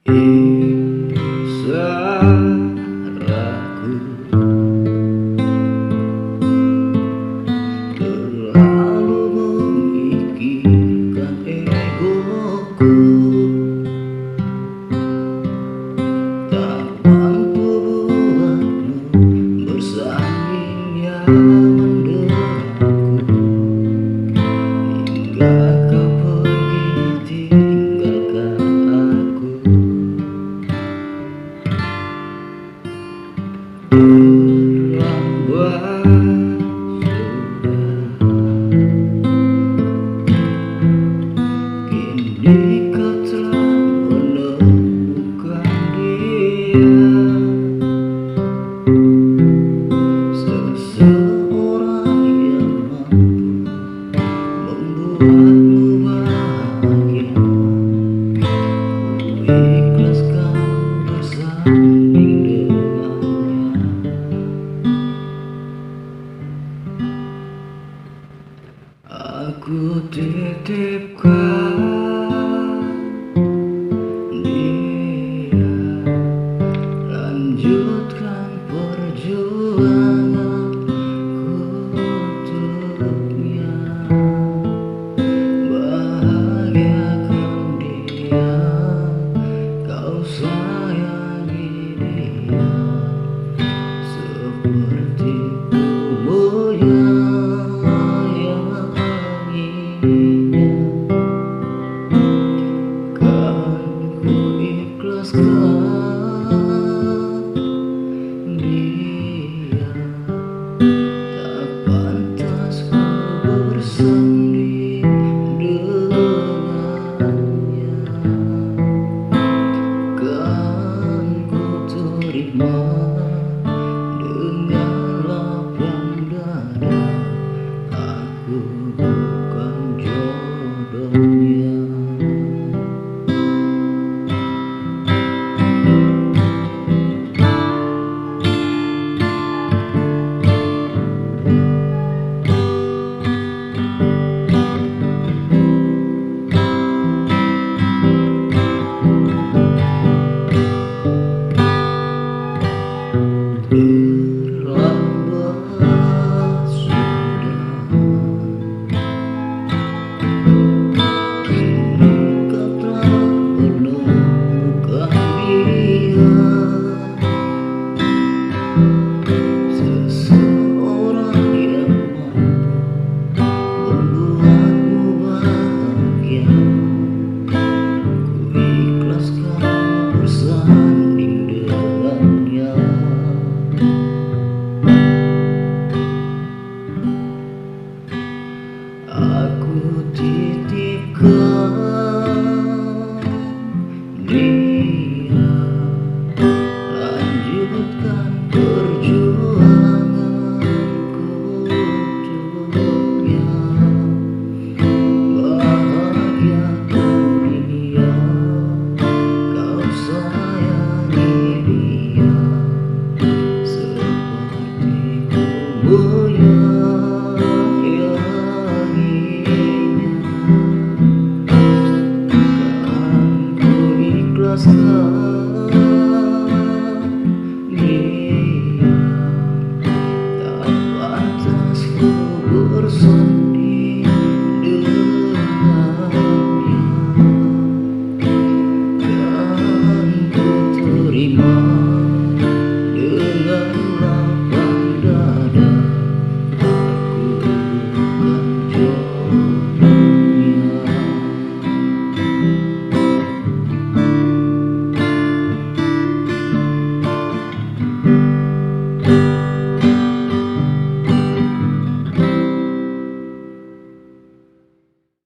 Salahku terlalu memikirkan egoku, tak mampu buatmu bersanding yang menderaku, hingga kau pergi tinggalkan aku. Terlambat sudah, kini kau telah menemukan dia, seseorang yang mampu membuatmu bahagia. Ku ikhlaskan bersanding dengannya. Aku titipkan dia, lanjutkan perjuanganku untuknya, bahagiakan dia, kau sayangi dia seperti ku kan ku ikhlaskan dia, tak pantas ku bersanding dengannya, kan ku terima dengan lapang dada. Aku bukan jodohnya. Terlambat sudah, kini kau telah menemukan dia, seseorang yang mampu membuatmu bahagia. Ku ikhlaskan bersanding dengannya. Aku titipkan dia, lanjutkan perjuanganku untuknya, bahagiakan dia, kau sayangi dia seperti ku menyayanginya, kan ku ikhlaskan